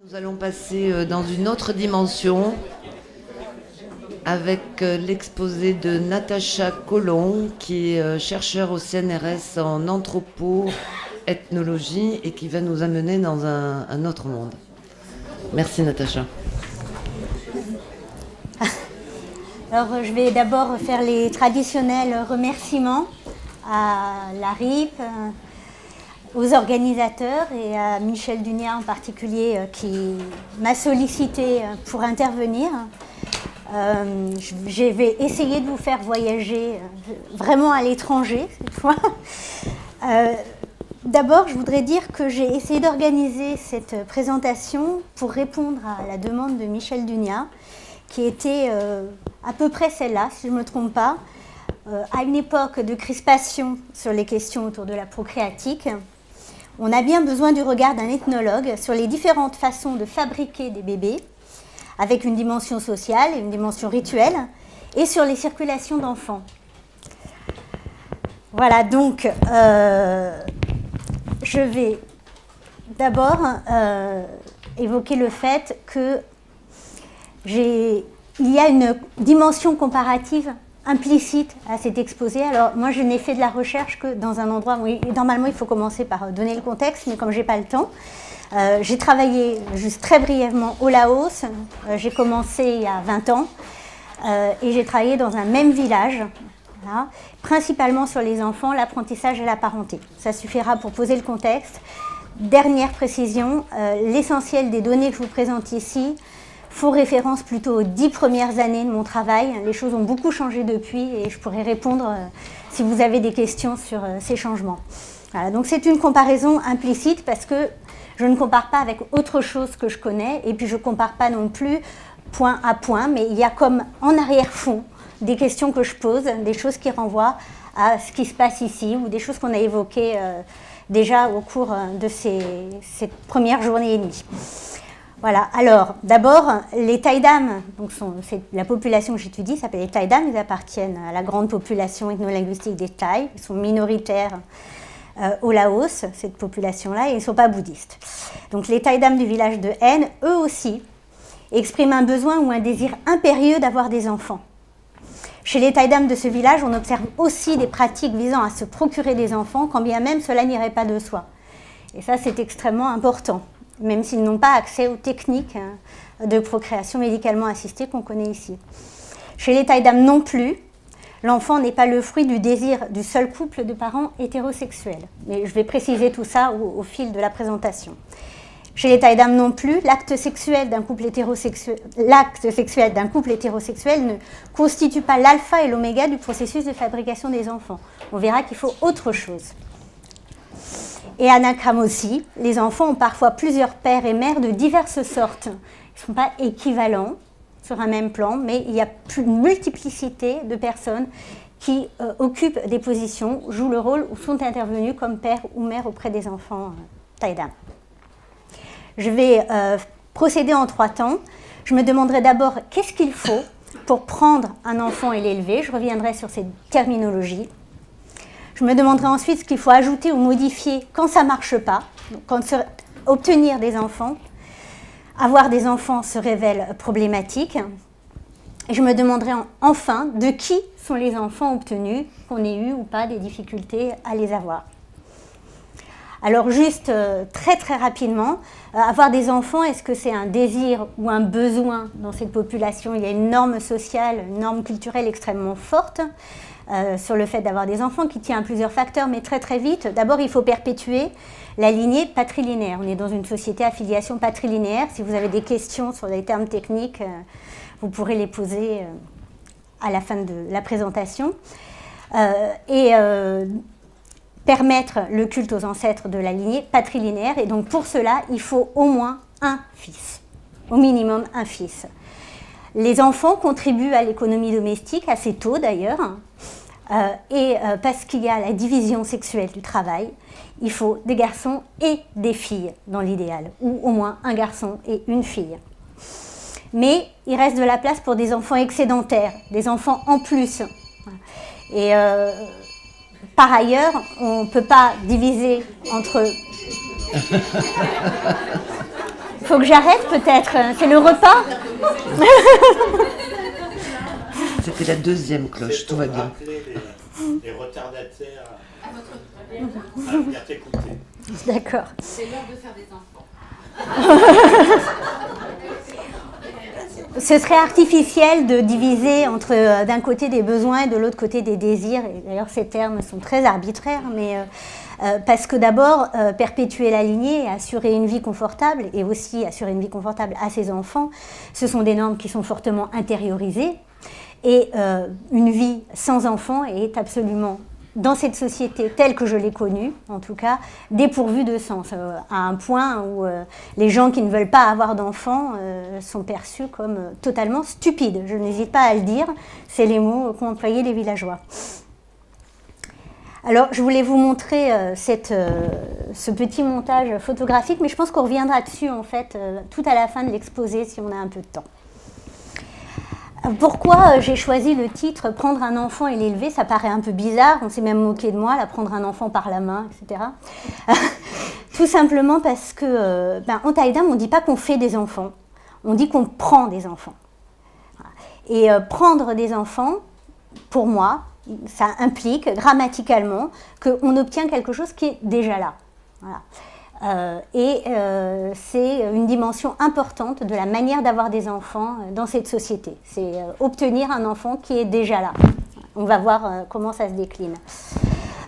Nous allons passer dans une autre dimension avec l'exposé de Natacha Colomb, qui est chercheure au CNRS en anthropo-ethnologie et qui va nous amener dans un autre monde. Merci Natacha. Alors, je vais d'abord faire les traditionnels remerciements à la RIP, aux organisateurs et à Michel Dunia en particulier qui m'a sollicité pour intervenir. Je vais essayer de vous faire voyager vraiment à l'étranger cette fois. D'abord, je voudrais dire que j'ai essayé d'organiser cette présentation pour répondre à la demande de Michel Dunia, qui était à peu près celle-là, si je ne me trompe pas, à une époque de crispation sur les questions autour de la procréatique. On a bien besoin du regard d'un ethnologue sur les différentes façons de fabriquer des bébés, avec une dimension sociale et une dimension rituelle, et sur les circulations d'enfants. Voilà, donc je vais d'abord évoquer le fait que il y a une dimension comparative implicite à cet exposé. Alors moi je n'ai fait de la recherche que dans un endroit où normalement il faut commencer par donner le contexte, mais comme j'ai pas le temps, j'ai travaillé juste très brièvement au Laos. J'ai commencé il y a 20 ans et j'ai travaillé dans un même village, voilà, principalement sur les enfants, l'apprentissage et la parenté. Ça suffira pour poser le contexte. Dernière précision, l'essentiel des données que je vous présente ici font référence plutôt aux 10 premières années de mon travail. Les choses ont beaucoup changé depuis et je pourrai répondre si vous avez des questions sur ces changements. Voilà, donc c'est une comparaison implicite parce que je ne compare pas avec autre chose que je connais et puis je ne compare pas non plus point à point, mais il y a comme en arrière-fond des questions que je pose, des choses qui renvoient à ce qui se passe ici ou des choses qu'on a évoquées déjà au cours de ces premières journées et demie. Voilà, alors d'abord, les Taïdam, donc c'est la population que j'étudie, s'appelle les Taïdam, ils appartiennent à la grande population ethnolinguistique des Thaïs, ils sont minoritaires au Laos, cette population-là, et ils ne sont pas bouddhistes. Donc les Taïdam du village de Haine, eux aussi, expriment un besoin ou un désir impérieux d'avoir des enfants. Chez les Taïdam de ce village, on observe aussi des pratiques visant à se procurer des enfants, quand bien même cela n'irait pas de soi. Et ça, c'est extrêmement important, même s'ils n'ont pas accès aux techniques de procréation médicalement assistée qu'on connaît ici. Chez les Taïdam non plus, l'enfant n'est pas le fruit du désir du seul couple de parents hétérosexuels. Mais je vais préciser tout ça au fil de la présentation. Chez les Taïdam non plus, l'acte sexuel d'un couple hétérosexuel ne constitue pas l'alpha et l'oméga du processus de fabrication des enfants. On verra qu'il faut autre chose. Et à Nakram aussi, les enfants ont parfois plusieurs pères et mères de diverses sortes. Ils ne sont pas équivalents sur un même plan, mais il y a une multiplicité de personnes qui occupent des positions, jouent le rôle ou sont intervenues comme père ou mère auprès des enfants Taïdam. Je vais procéder en 3 temps. Je me demanderai d'abord qu'est-ce qu'il faut pour prendre un enfant et l'élever. Je reviendrai sur cette terminologie. Je me demanderai ensuite ce qu'il faut ajouter ou modifier quand ça ne marche pas, quand obtenir des enfants. Avoir des enfants se révèle problématique. Et je me demanderai enfin de qui sont les enfants obtenus, qu'on ait eu ou pas des difficultés à les avoir. Alors juste très très rapidement, avoir des enfants, est-ce que c'est un désir ou un besoin dans cette population? Il y a une norme sociale, une norme culturelle extrêmement forte sur le fait d'avoir des enfants qui tient à plusieurs facteurs, mais très très vite. D'abord, il faut perpétuer la lignée patrilinéaire. On est dans une société à filiation patrilinéaire. Si vous avez des questions sur les termes techniques, vous pourrez les poser à la fin de la présentation. Permettre le culte aux ancêtres de la lignée patrilinéaire. Et donc pour cela, il faut au moins un fils, au minimum un fils. Les enfants contribuent à l'économie domestique, assez tôt d'ailleurs, parce qu'il y a la division sexuelle du travail, il faut des garçons et des filles dans l'idéal, ou au moins un garçon et une fille. Mais il reste de la place pour des enfants excédentaires, des enfants en plus. Et par ailleurs, on ne peut pas diviser entre... Faut que j'arrête peut-être. C'est le repas. C'était la deuxième cloche, tout va bien. Les retardataires à bien t'écouter. D'accord. C'est l'heure de faire des enfants. Ce serait artificiel de diviser entre d'un côté des besoins et de l'autre côté des désirs. Et d'ailleurs, ces termes sont très arbitraires, mais parce que d'abord, perpétuer la lignée, assurer une vie confortable et aussi assurer une vie confortable à ses enfants, ce sont des normes qui sont fortement intériorisées. Et une vie sans enfants est absolument, dans cette société telle que je l'ai connue, en tout cas, dépourvue de sens, à un point où les gens qui ne veulent pas avoir d'enfants sont perçus comme totalement stupides. Je n'hésite pas à le dire, c'est les mots qu'ont employés les villageois. Alors, je voulais vous montrer ce petit montage photographique, mais je pense qu'on reviendra dessus, en fait, tout à la fin de l'exposé, si on a un peu de temps. Pourquoi j'ai choisi le titre « Prendre un enfant et l'élever » Ça paraît un peu bizarre, on s'est même moqué de moi, là, prendre un enfant par la main, etc. Tout simplement parce que, en Taïdam, on ne dit pas qu'on fait des enfants, on dit qu'on prend des enfants. Et prendre des enfants, pour moi, ça implique grammaticalement qu'on obtient quelque chose qui est déjà là. Voilà. C'est une dimension importante de la manière d'avoir des enfants dans cette société. C'est obtenir un enfant qui est déjà là. On va voir comment ça se décline.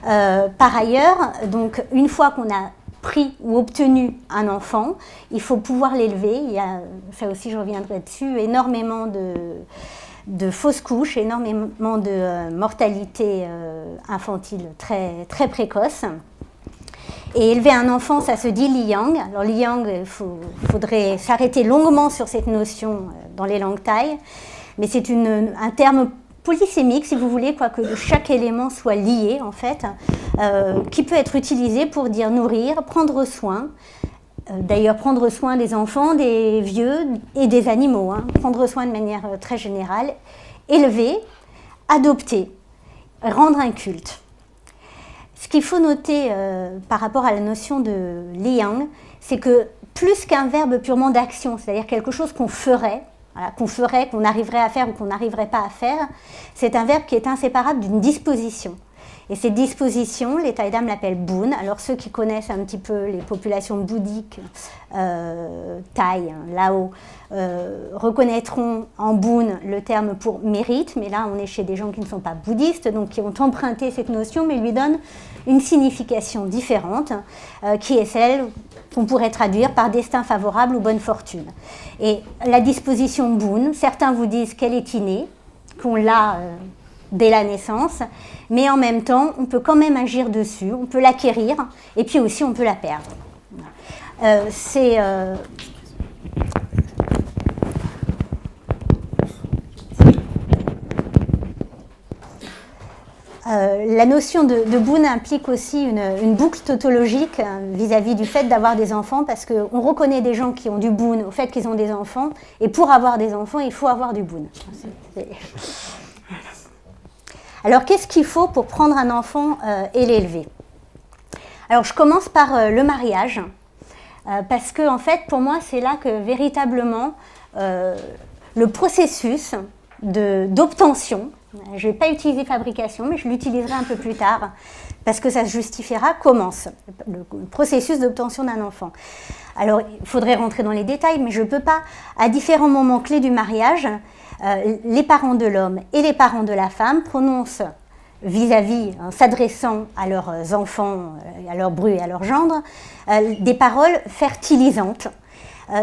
Par ailleurs, donc, une fois qu'on a pris ou obtenu un enfant, il faut pouvoir l'élever. Il y a, ça aussi je reviendrai dessus, énormément de fausses couches, énormément de mortalité infantile très, très précoce. Et élever un enfant, ça se dit liyang. Alors liyang, il faudrait s'arrêter longuement sur cette notion dans les langues thaï, mais c'est un terme polysémique, si vous voulez, que chaque élément soit lié, en fait, qui peut être utilisé pour dire nourrir, prendre soin. D'ailleurs, prendre soin des enfants, des vieux et des animaux, prendre soin de manière très générale, élever, adopter, rendre un culte. Ce qu'il faut noter par rapport à la notion de liyang, c'est que plus qu'un verbe purement d'action, c'est-à-dire quelque chose qu'on ferait, voilà, qu'on arriverait à faire ou qu'on n'arriverait pas à faire, c'est un verbe qui est inséparable d'une disposition. Et cette disposition, les Taïdam l'appellent Bun. Alors ceux qui connaissent un petit peu les populations bouddhiques thaï, Lao, reconnaîtront en Bun le terme pour mérite, mais là on est chez des gens qui ne sont pas bouddhistes, donc qui ont emprunté cette notion, mais lui donnent une signification différente, qui est celle qu'on pourrait traduire par destin favorable ou bonne fortune. Et la disposition Bun, certains vous disent qu'elle est innée, qu'on l'a dès la naissance, mais en même temps, on peut quand même agir dessus, on peut l'acquérir, et puis aussi on peut la perdre. La notion de Bun implique aussi une boucle tautologique vis-à-vis du fait d'avoir des enfants, parce qu'on reconnaît des gens qui ont du Bun au fait qu'ils ont des enfants, et pour avoir des enfants, il faut avoir du Bun. Alors, qu'est-ce qu'il faut pour prendre un enfant et l'élever? Alors, je commence par le mariage, parce que, en fait, pour moi, c'est là que véritablement le processus d'obtention, je ne vais pas utiliser fabrication, mais je l'utiliserai un peu plus tard, parce que ça se justifiera, commence le processus d'obtention d'un enfant. Alors, il faudrait rentrer dans les détails, mais je ne peux pas, à différents moments clés du mariage, les parents de l'homme et les parents de la femme prononcent vis-à-vis, s'adressant à leurs enfants, à leurs brus et à leurs gendres, des paroles fertilisantes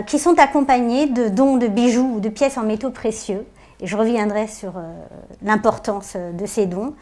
qui sont accompagnées de dons de bijoux ou de pièces en métaux précieux. Et je reviendrai sur l'importance de ces dons.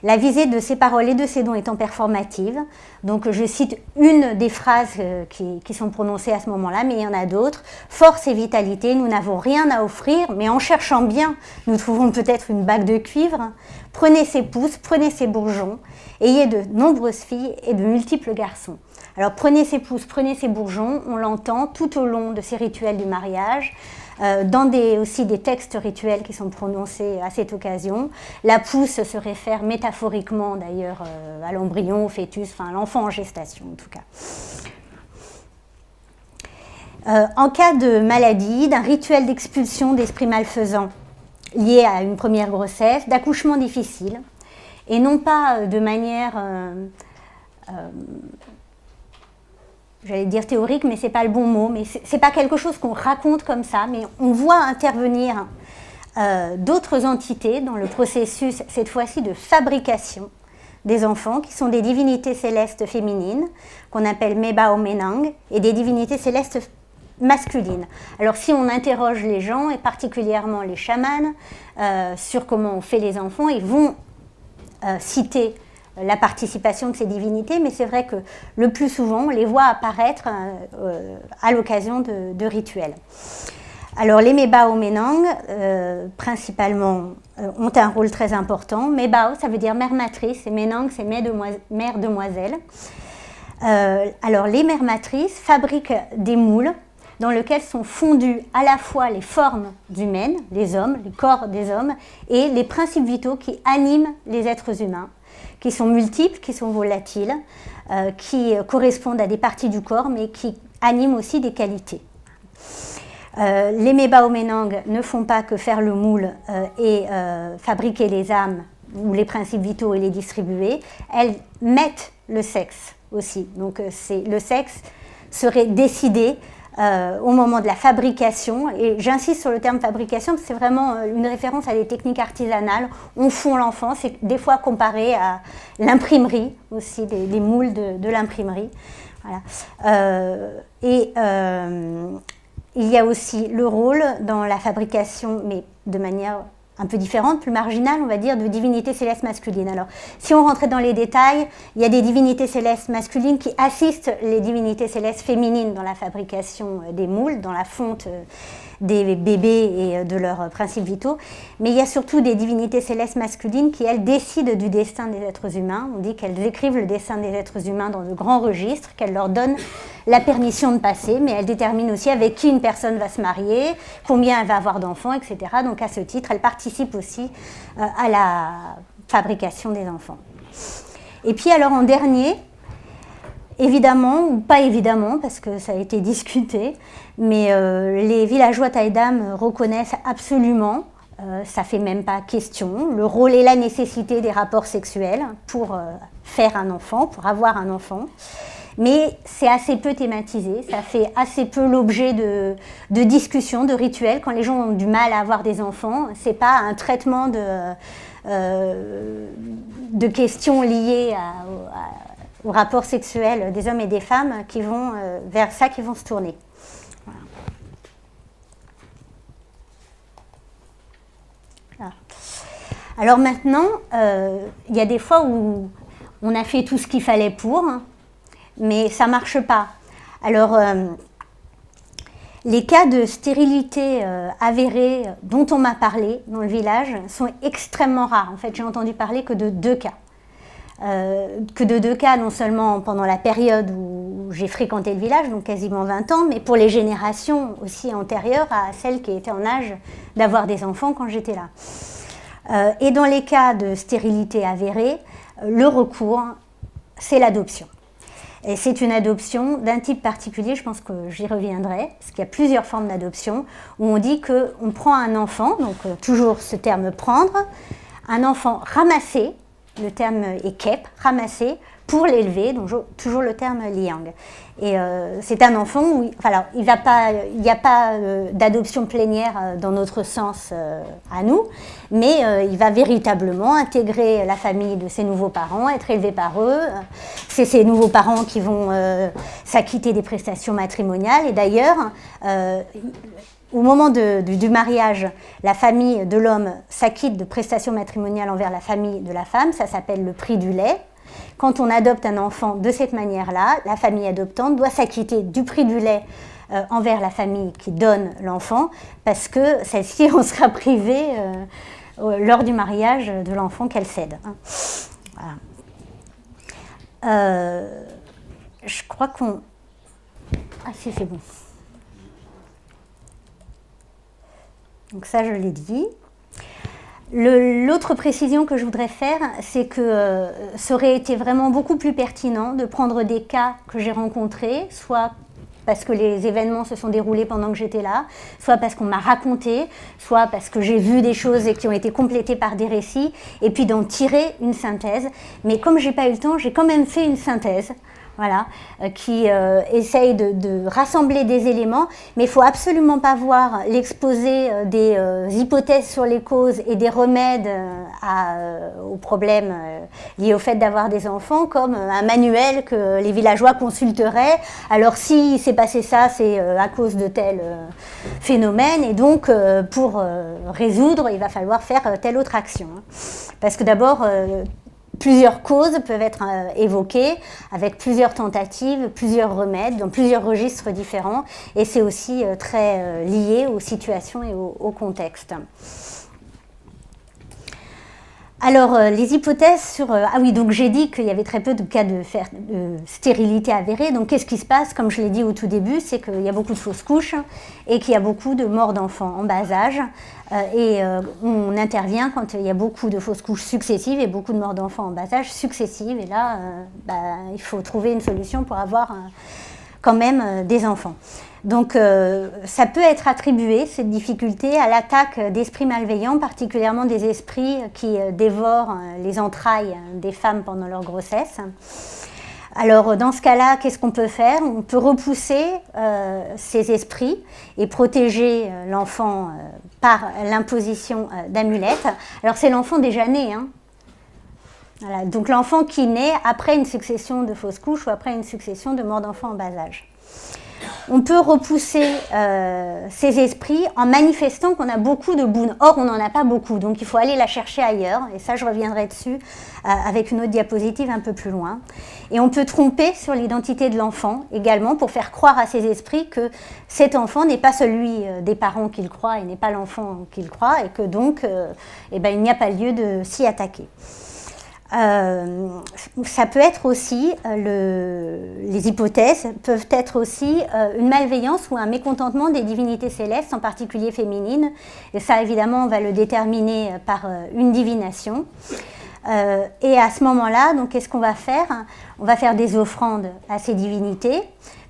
La visée de ces paroles et de ces dons étant performative. Donc je cite une des phrases qui sont prononcées à ce moment-là, mais il y en a d'autres. Force et vitalité, nous n'avons rien à offrir, mais en cherchant bien, nous trouvons peut-être une bague de cuivre. Prenez ces pousses, prenez ces bourgeons, ayez de nombreuses filles et de multiples garçons. Alors prenez ces pousses, prenez ces bourgeons, on l'entend tout au long de ces rituels du mariage. Dans aussi des textes rituels qui sont prononcés à cette occasion. La pousse se réfère métaphoriquement d'ailleurs à l'embryon, au fœtus, enfin à l'enfant en gestation en tout cas. En cas de maladie, d'un rituel d'expulsion d'esprits malfaisants lié à une première grossesse, d'accouchement difficile, et non pas de manière, j'allais dire théorique, mais c'est pas le bon mot, mais c'est pas quelque chose qu'on raconte comme ça, mais on voit intervenir d'autres entités dans le processus, cette fois-ci de fabrication des enfants, qui sont des divinités célestes féminines, qu'on appelle Meba o Menang, et des divinités célestes masculines. Alors si on interroge les gens, et particulièrement les chamans, sur comment on fait les enfants, ils vont citer la participation de ces divinités, mais c'est vrai que le plus souvent, on les voit apparaître à l'occasion de rituels. Alors les Mebao Menang, principalement, ont un rôle très important. Mebao, ça veut dire mère matrice, et Menang, c'est mère demoiselle. Alors les mères matrices fabriquent des moules dans lesquels sont fondus à la fois les formes humaines, les hommes, les corps des hommes, et les principes vitaux qui animent les êtres humains, qui sont multiples, qui sont volatiles, qui correspondent à des parties du corps, mais qui animent aussi des qualités. Les Mebao Menang ne font pas que faire le moule et fabriquer les âmes ou les principes vitaux et les distribuer, elles mettent le sexe aussi. Donc le sexe serait décidé au moment de la fabrication, et j'insiste sur le terme fabrication parce que c'est vraiment une référence à des techniques artisanales. On fond l'enfant, c'est des fois comparé à l'imprimerie aussi, des moules de l'imprimerie. Voilà. Il y a aussi le rôle dans la fabrication, mais de manière un peu différente, plus marginale, on va dire, de divinités célestes masculines. Alors, si on rentrait dans les détails, il y a des divinités célestes masculines qui assistent les divinités célestes féminines dans la fabrication des moules, dans la fonte des bébés et de leurs principes vitaux. Mais il y a surtout des divinités célestes masculines qui, elles, décident du destin des êtres humains. On dit qu'elles écrivent le destin des êtres humains dans de grands registres, qu'elles leur donnent la permission de passer, mais elles déterminent aussi avec qui une personne va se marier, combien elle va avoir d'enfants, etc. Donc à ce titre, elles participent aussi à la fabrication des enfants. Et puis alors en dernier, évidemment, ou pas évidemment, parce que ça a été discuté, mais les villageois Taïdam reconnaissent absolument, ça fait même pas question, le rôle et la nécessité des rapports sexuels pour faire un enfant, pour avoir un enfant. Mais c'est assez peu thématisé, ça fait assez peu l'objet de discussions, de rituels. Quand les gens ont du mal à avoir des enfants, c'est pas un traitement de questions liées au rapport sexuel des hommes et des femmes qui vont vers ça, qui vont se tourner. Voilà. Alors maintenant, il y a des fois où on a fait tout ce qu'il fallait pour, mais ça ne marche pas. Alors, les cas de stérilité avérée dont on m'a parlé dans le village sont extrêmement rares. En fait, j'ai entendu parler que de 2 cas. Non seulement pendant la période où j'ai fréquenté le village, donc quasiment 20 ans, mais pour les générations aussi antérieures à celles qui étaient en âge d'avoir des enfants quand j'étais là. Et dans les cas de stérilité avérée, le recours, c'est l'adoption. Et c'est une adoption d'un type particulier, je pense que j'y reviendrai, parce qu'il y a plusieurs formes d'adoption, où on dit qu'on prend un enfant, donc toujours ce terme prendre, un enfant ramassé, le terme est kep, ramassé, pour l'élever, donc toujours le terme liang. Et c'est un enfant où il n'y a pas d'adoption plénière dans notre sens à nous, mais il va véritablement intégrer la famille de ses nouveaux parents, être élevé par eux. C'est ces nouveaux parents qui vont s'acquitter des prestations matrimoniales. Et d'ailleurs, au moment du mariage, la famille de l'homme s'acquitte de prestations matrimoniales envers la famille de la femme, ça s'appelle le prix du lait. Quand on adopte un enfant de cette manière-là, la famille adoptante doit s'acquitter du prix du lait envers la famille qui donne l'enfant, parce que celle-ci en sera privée lors du mariage de l'enfant qu'elle cède. Voilà. Je crois qu'on... Ah si, c'est bon. Donc ça, je l'ai dit. L'autre précision que je voudrais faire, c'est que ça aurait été vraiment beaucoup plus pertinent de prendre des cas que j'ai rencontrés, soit parce que les événements se sont déroulés pendant que j'étais là, soit parce qu'on m'a raconté, soit parce que j'ai vu des choses et qui ont été complétées par des récits, et puis d'en tirer une synthèse. Mais comme j'ai pas eu le temps, j'ai quand même fait une synthèse. Voilà, qui essaye de rassembler des éléments, mais il ne faut absolument pas voir l'exposé des hypothèses sur les causes et des remèdes aux problèmes liés au fait d'avoir des enfants comme un manuel que les villageois consulteraient. Alors si s'est passé ça, c'est à cause de tel phénomène, et donc pour résoudre, il va falloir faire telle autre action. Parce que d'abord, plusieurs causes peuvent être évoquées avec plusieurs tentatives, plusieurs remèdes, dans plusieurs registres différents, et c'est aussi très lié aux situations et au contexte. Alors, les hypothèses sur... ah oui, donc j'ai dit qu'il y avait très peu de cas de stérilité avérée. Donc, qu'est-ce qui se passe? Comme je l'ai dit au tout début, c'est qu'il y a beaucoup de fausses couches et qu'il y a beaucoup de morts d'enfants en bas âge. On intervient quand il y a beaucoup de fausses couches successives et beaucoup de morts d'enfants en bas âge successives. Et là, il faut trouver une solution pour avoir quand même des enfants. Donc, ça peut être attribué, cette difficulté, à l'attaque d'esprits malveillants, particulièrement des esprits qui dévorent les entrailles des femmes pendant leur grossesse. Alors, dans ce cas-là, qu'est-ce qu'on peut faire? On peut repousser ces esprits et protéger l'enfant par l'imposition d'amulettes. Alors, c'est l'enfant déjà né, hein. Voilà. Donc, l'enfant qui naît après une succession de fausses couches ou après une succession de morts d'enfants en bas âge. On peut repousser ces esprits en manifestant qu'on a beaucoup de boune. Or, on n'en a pas beaucoup, donc il faut aller la chercher ailleurs. Et ça, je reviendrai dessus avec une autre diapositive un peu plus loin. Et on peut tromper sur l'identité de l'enfant également pour faire croire à ces esprits que cet enfant n'est pas celui des parents qu'il croit et n'est pas l'enfant qu'il croit, et que donc il n'y a pas lieu de s'y attaquer. Ça peut être aussi, les hypothèses peuvent être aussi une malveillance ou un mécontentement des divinités célestes, en particulier féminines. Et ça, évidemment, on va le déterminer par une divination. Et à ce moment-là, donc, qu'est-ce qu'on va faire? On va faire des offrandes à ces divinités.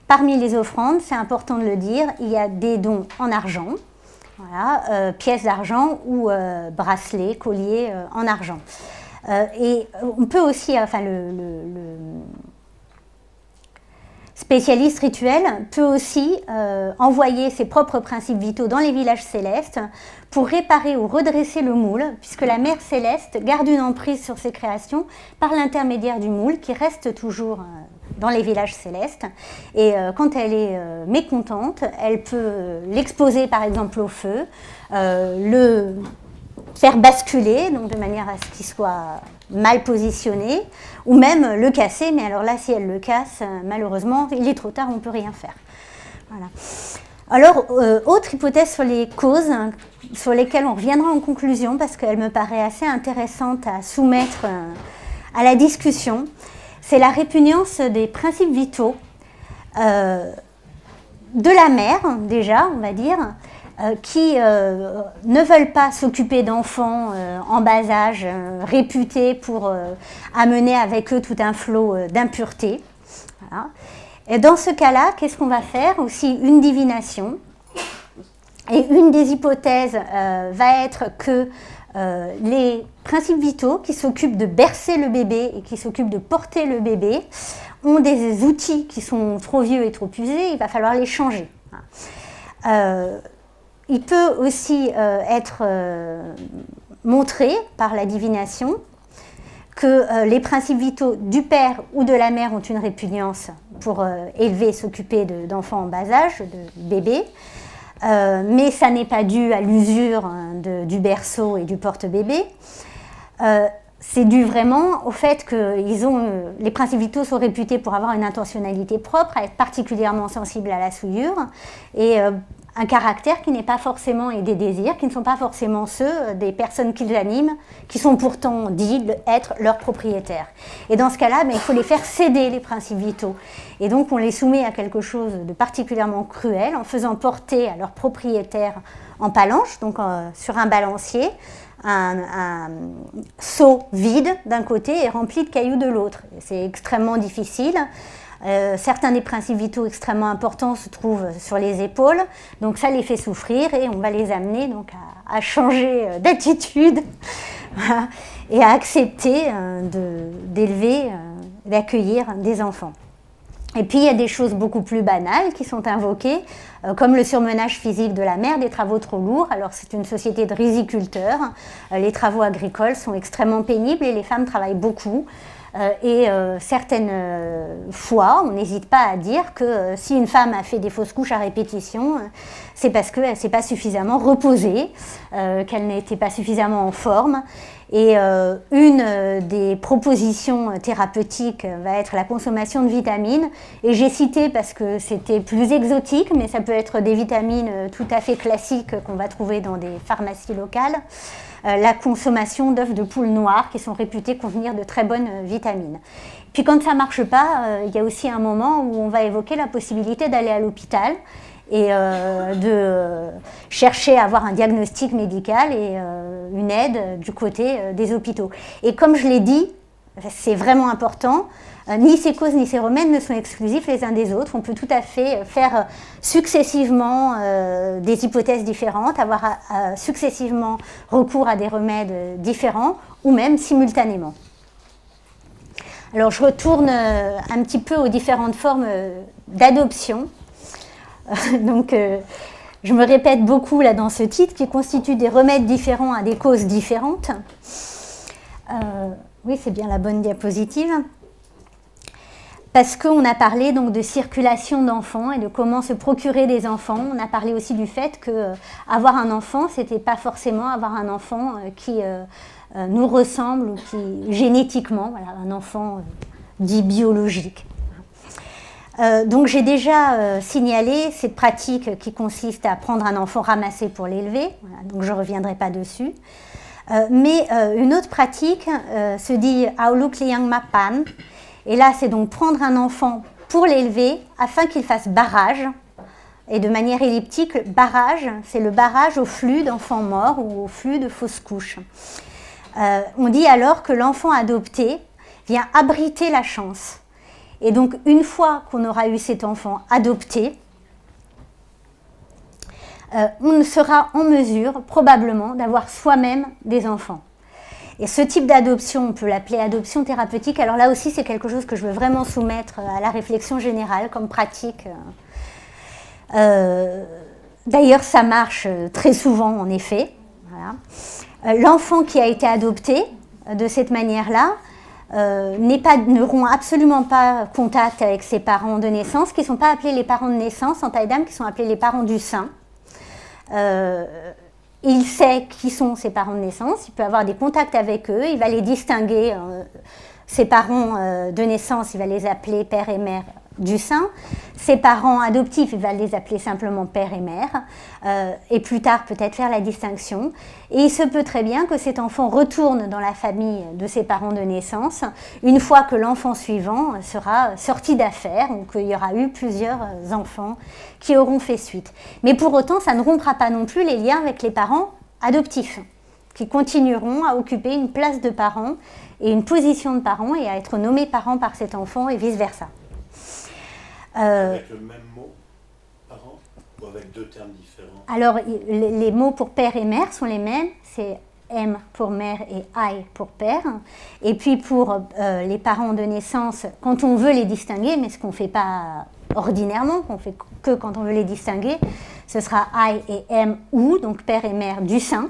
Parmi les offrandes, c'est important de le dire, il y a des dons en argent, voilà, pièces d'argent ou bracelets, colliers en argent. Et on peut aussi, enfin le spécialiste rituel peut aussi envoyer ses propres principes vitaux dans les villages célestes pour réparer ou redresser le moule, puisque la mère céleste garde une emprise sur ses créations par l'intermédiaire du moule qui reste toujours dans les villages célestes. Et quand elle est mécontente, elle peut l'exposer par exemple au feu, le faire basculer, donc de manière à ce qu'il soit mal positionné, ou même le casser, mais alors là, si elle le casse, malheureusement, il est trop tard, on ne peut rien faire. Voilà. Alors, autre hypothèse sur les causes, sur lesquelles on reviendra en conclusion, parce qu'elle me paraît assez intéressante à soumettre à la discussion, c'est la répugnance des principes vitaux de la mère, déjà, on va dire, qui ne veulent pas s'occuper d'enfants en bas âge, réputés pour amener avec eux tout un flot d'impureté. Voilà. Et dans ce cas-là, qu'est-ce qu'on va faire? Aussi une divination. Et une des hypothèses va être que les principes vitaux qui s'occupent de bercer le bébé et qui s'occupent de porter le bébé ont des outils qui sont trop vieux et trop usés, il va falloir les changer. Il peut aussi être montré par la divination que les principes vitaux du père ou de la mère ont une répugnance pour élever et s'occuper d'enfants en bas âge, de bébés, mais ça n'est pas dû à l'usure du berceau et du porte-bébé. C'est dû vraiment au fait que les principes vitaux sont réputés pour avoir une intentionnalité propre, à être particulièrement sensibles à la souillure, et un caractère qui n'est pas forcément, et des désirs qui ne sont pas forcément ceux des personnes qu'ils animent, qui sont pourtant dits être leurs propriétaires. Et dans ce cas-là, il faut les faire céder, les principes vitaux. Et donc on les soumet à quelque chose de particulièrement cruel en faisant porter à leurs propriétaires en palanche, donc sur un balancier, un seau vide d'un côté et rempli de cailloux de l'autre. C'est extrêmement difficile. Certains des principes vitaux extrêmement importants se trouvent sur les épaules, donc ça les fait souffrir et on va les amener donc à changer d'attitude voilà, et à accepter d'élever, d'accueillir des enfants. Et puis il y a des choses beaucoup plus banales qui sont invoquées, comme le surmenage physique de la mère, des travaux trop lourds. Alors c'est une société de riziculteurs, les travaux agricoles sont extrêmement pénibles et les femmes travaillent beaucoup. Certaines fois, on n'hésite pas à dire que si une femme a fait des fausses couches à répétition, c'est parce qu'elle ne s'est pas suffisamment reposée, qu'elle n'était pas suffisamment en forme. Et une des propositions thérapeutiques va être la consommation de vitamines. Et j'ai cité parce que c'était plus exotique, mais ça peut être des vitamines tout à fait classiques qu'on va trouver dans des pharmacies locales. La consommation d'œufs de poule noire qui sont réputés contenir de très bonnes vitamines. Puis quand ça ne marche pas, il y a aussi un moment où on va évoquer la possibilité d'aller à l'hôpital et de chercher à avoir un diagnostic médical et une aide du côté des hôpitaux. Et comme je l'ai dit, c'est vraiment important, ni ces causes ni ces remèdes ne sont exclusifs les uns des autres. On peut tout à fait faire successivement des hypothèses différentes, avoir successivement recours à des remèdes différents ou même simultanément. Alors je retourne un petit peu aux différentes formes d'adoption. Donc je me répète beaucoup là dans ce titre qui constitue des remèdes différents à des causes différentes. Oui, c'est bien la bonne diapositive. Parce qu'on a parlé donc de circulation d'enfants et de comment se procurer des enfants. On a parlé aussi du fait que avoir un enfant, c'était pas forcément avoir un enfant qui nous ressemble ou qui génétiquement, voilà, un enfant dit biologique. Donc j'ai déjà signalé cette pratique qui consiste à prendre un enfant ramassé pour l'élever. Voilà, donc je ne reviendrai pas dessus. Mais une autre pratique se dit Auluk Liang Mapan. Et là, c'est donc prendre un enfant pour l'élever afin qu'il fasse barrage. Et de manière elliptique, barrage, c'est le barrage au flux d'enfants morts ou au flux de fausses couches. On dit alors que l'enfant adopté vient abriter la chance. Et donc, une fois qu'on aura eu cet enfant adopté, on sera en mesure, probablement, d'avoir soi-même des enfants. Et ce type d'adoption, on peut l'appeler adoption thérapeutique. Alors là aussi, c'est quelque chose que je veux vraiment soumettre à la réflexion générale comme pratique. D'ailleurs, ça marche très souvent, en effet. Voilà. L'enfant qui a été adopté de cette manière-là n'auront absolument pas contact avec ses parents de naissance, qui ne sont pas appelés les parents de naissance en taille d'âme, qui sont appelés les parents du sein. Il sait qui sont ses parents de naissance, il peut avoir des contacts avec eux, il va les distinguer. Ses parents de naissance, il va les appeler père et mère du sein. Ses parents adoptifs, il va les appeler simplement père et mère. Et plus tard, peut-être faire la distinction. Et il se peut très bien que cet enfant retourne dans la famille de ses parents de naissance une fois que l'enfant suivant sera sorti d'affaires ou qu'il y aura eu plusieurs enfants qui auront fait suite. Mais pour autant, ça ne rompra pas non plus les liens avec les parents adoptifs, qui continueront à occuper une place de parents et une position de parents et à être nommés parents par cet enfant et vice-versa. Avec le même mot, parent, ou avec deux termes différents? Alors, les mots pour père et mère sont les mêmes, c'est M pour mère et I pour père. Et puis pour les parents de naissance, quand on veut les distinguer, mais ce qu'on ne fait pas ordinairement, qu'on fait que quand on veut les distinguer, ce sera I et M ou, donc père et mère du sein.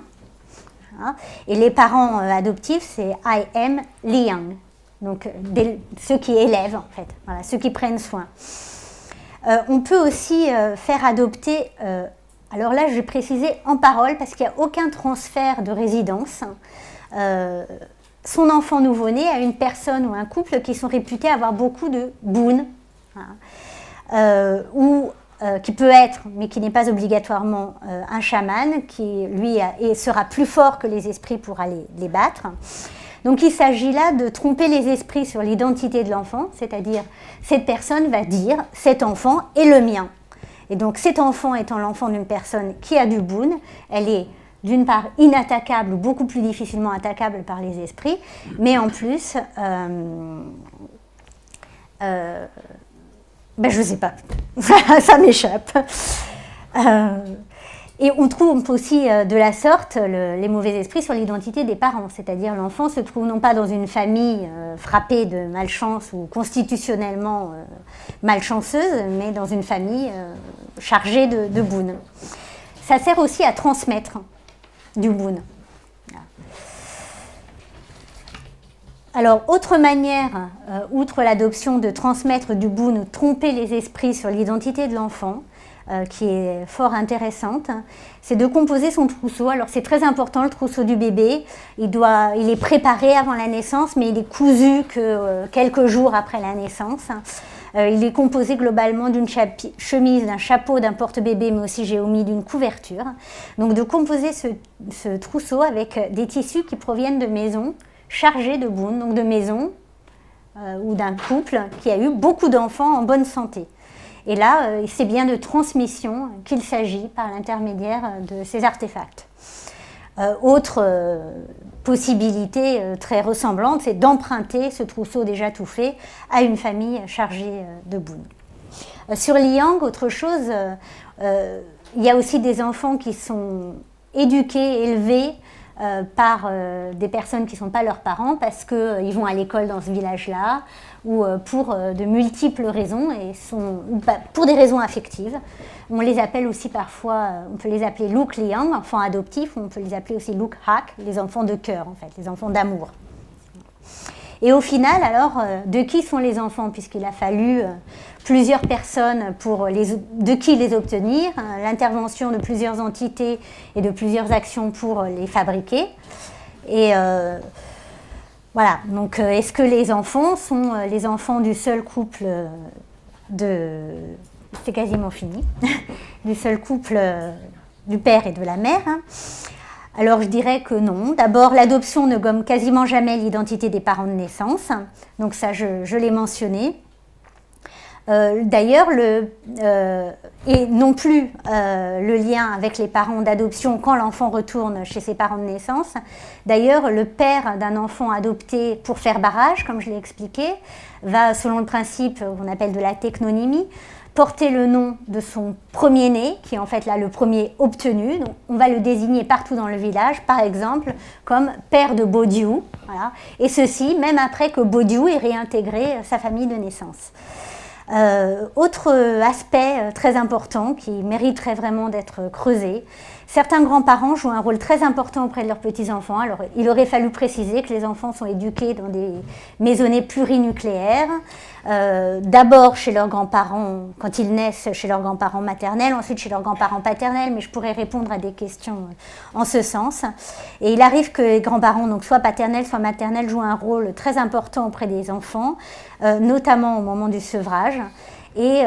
Et les parents adoptifs, c'est I am Liang, donc ceux qui élèvent en fait, voilà, ceux qui prennent soin. On peut aussi faire adopter, alors là je vais préciser en parole parce qu'il n'y a aucun transfert de résidence, son enfant nouveau-né à une personne ou un couple qui sont réputés avoir beaucoup de boon, ou qui peut être, mais qui n'est pas obligatoirement un chaman, qui lui sera plus fort que les esprits pour aller les battre. Donc il s'agit là de tromper les esprits sur l'identité de l'enfant, c'est-à-dire cette personne va dire « cet enfant est le mien ». Et donc cet enfant étant l'enfant d'une personne qui a du boon, elle est d'une part inattaquable ou beaucoup plus difficilement attaquable par les esprits, mais en plus Ben, je ne sais pas. Ça m'échappe. Et on trouve aussi de la sorte les mauvais esprits sur l'identité des parents, c'est-à-dire l'enfant se trouve non pas dans une famille frappée de malchance ou constitutionnellement malchanceuse, mais dans une famille chargée de boon. Ça sert aussi à transmettre du boon. Alors, autre manière, outre l'adoption, de transmettre du boon ou de tromper les esprits sur l'identité de l'enfant, qui est fort intéressante, c'est de composer son trousseau. Alors c'est très important, le trousseau du bébé, il est préparé avant la naissance, mais il est cousu que quelques jours après la naissance. Il est composé globalement d'une chemise, d'un chapeau, d'un porte-bébé, mais aussi j'ai omis d'une couverture. Donc de composer ce trousseau avec des tissus qui proviennent de maisons chargées de boon, donc de maisons ou d'un couple qui a eu beaucoup d'enfants en bonne santé. Et là, c'est bien de transmission qu'il s'agit par l'intermédiaire de ces artefacts. Autre possibilité très ressemblante, c'est d'emprunter ce trousseau déjà tout fait à une famille chargée de boon. Sur Liang, autre chose, il y a aussi des enfants qui sont éduqués, élevés par des personnes qui ne sont pas leurs parents parce qu'ils vont à l'école dans ce village-là ou pour de multiples raisons, ou pour des raisons affectives. On les appelle aussi parfois, on peut les appeler Luk Liang, enfants adoptifs, ou on peut les appeler aussi Luk Hak, les enfants de cœur en fait, les enfants d'amour. Et au final, alors, de qui sont les enfants, puisqu'il a fallu plusieurs personnes de qui les obtenir, l'intervention de plusieurs entités et de plusieurs actions pour les fabriquer. Et voilà, donc est-ce que les enfants sont les enfants du seul couple c'est quasiment fini, du seul couple du père et de la mère, hein. Alors je dirais que non. D'abord, l'adoption ne gomme quasiment jamais l'identité des parents de naissance. Donc ça, je l'ai mentionné. D'ailleurs, et non plus le lien avec les parents d'adoption quand l'enfant retourne chez ses parents de naissance. D'ailleurs, le père d'un enfant adopté pour faire barrage, comme je l'ai expliqué, va, selon le principe qu'on appelle de la technonymie, porter le nom de son premier-né, qui est en fait là le premier obtenu. Donc, on va le désigner partout dans le village, par exemple, comme père de Bodiou. Voilà. Et ceci, même après que Bodiou ait réintégré sa famille de naissance. Autre aspect très important qui mériterait vraiment d'être creusé, certains grands-parents jouent un rôle très important auprès de leurs petits-enfants. Alors, il aurait fallu préciser que les enfants sont éduqués dans des maisonnées plurinucléaires, d'abord chez leurs grands-parents, quand ils naissent chez leurs grands-parents maternels, ensuite chez leurs grands-parents paternels, mais je pourrais répondre à des questions en ce sens. Et il arrive que les grands-parents, donc soit paternels, soit maternels, jouent un rôle très important auprès des enfants, notamment au moment du sevrage. Et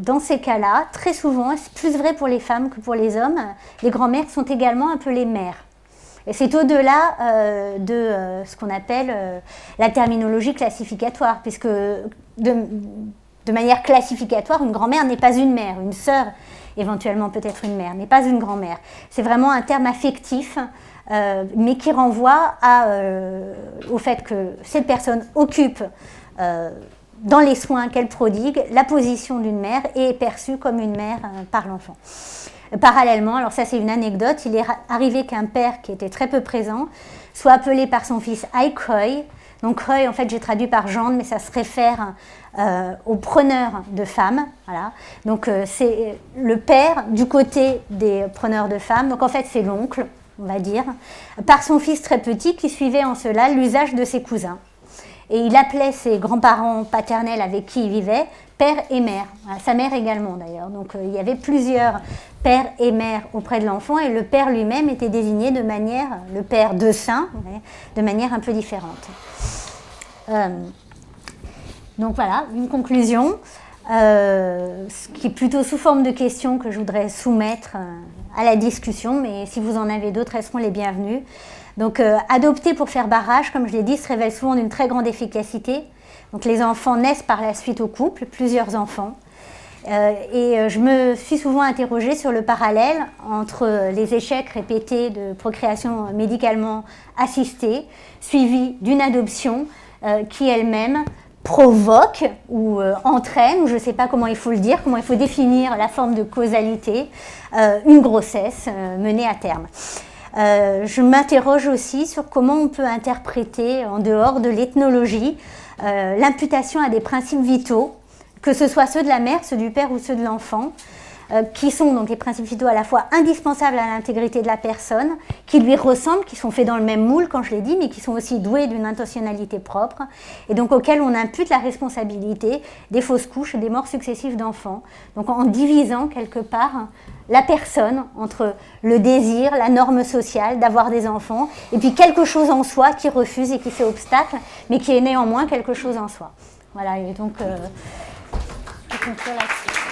dans ces cas-là, très souvent, c'est plus vrai pour les femmes que pour les hommes, les grands-mères sont également un peu les mères. Et c'est au-delà de ce qu'on appelle la terminologie classificatoire, puisque de manière classificatoire, une grand-mère n'est pas une mère, une sœur, éventuellement peut-être une mère, mais pas une grand-mère. C'est vraiment un terme affectif, mais qui renvoie au fait que cette personne occupe dans les soins qu'elle prodigue, la position d'une mère et est perçue comme une mère par l'enfant. Parallèlement, alors ça c'est une anecdote, il est arrivé qu'un père qui était très peu présent soit appelé par son fils Ai Khoi. Donc Khoi, en fait j'ai traduit par gendre, mais ça se réfère au preneur de femmes. Voilà. Donc c'est le père du côté des preneurs de femmes, donc en fait c'est l'oncle, on va dire, par son fils très petit qui suivait en cela l'usage de ses cousins. Et il appelait ses grands-parents paternels avec qui il vivait père et mère, sa mère également d'ailleurs. Donc il y avait plusieurs pères et mères auprès de l'enfant et le père lui-même était désigné de manière, le père de sein, de manière un peu différente. Donc voilà, une conclusion, ce qui est plutôt sous forme de questions que je voudrais soumettre à la discussion, mais si vous en avez d'autres, elles seront les bienvenues. Donc adopter pour faire barrage, comme je l'ai dit, se révèle souvent d'une très grande efficacité. Donc les enfants naissent par la suite au couple, plusieurs enfants. Et je me suis souvent interrogée sur le parallèle entre les échecs répétés de procréation médicalement assistée, suivis d'une adoption qui elle-même provoque ou entraîne, ou je ne sais pas comment il faut le dire, comment il faut définir la forme de causalité, une grossesse menée à terme. Je m'interroge aussi sur comment on peut interpréter, en dehors de l'ethnologie, l'imputation à des principes vitaux, que ce soit ceux de la mère, ceux du père ou ceux de l'enfant, qui sont donc les principes vitaux à la fois indispensables à l'intégrité de la personne, qui lui ressemblent, qui sont faits dans le même moule, quand je l'ai dit, mais qui sont aussi doués d'une intentionnalité propre, et donc auxquels on impute la responsabilité des fausses couches et des morts successives d'enfants. Donc en divisant quelque part la personne entre le désir, la norme sociale d'avoir des enfants, et puis quelque chose en soi qui refuse et qui fait obstacle, mais qui est néanmoins quelque chose en soi. Voilà, et donc je conclure là-dessus.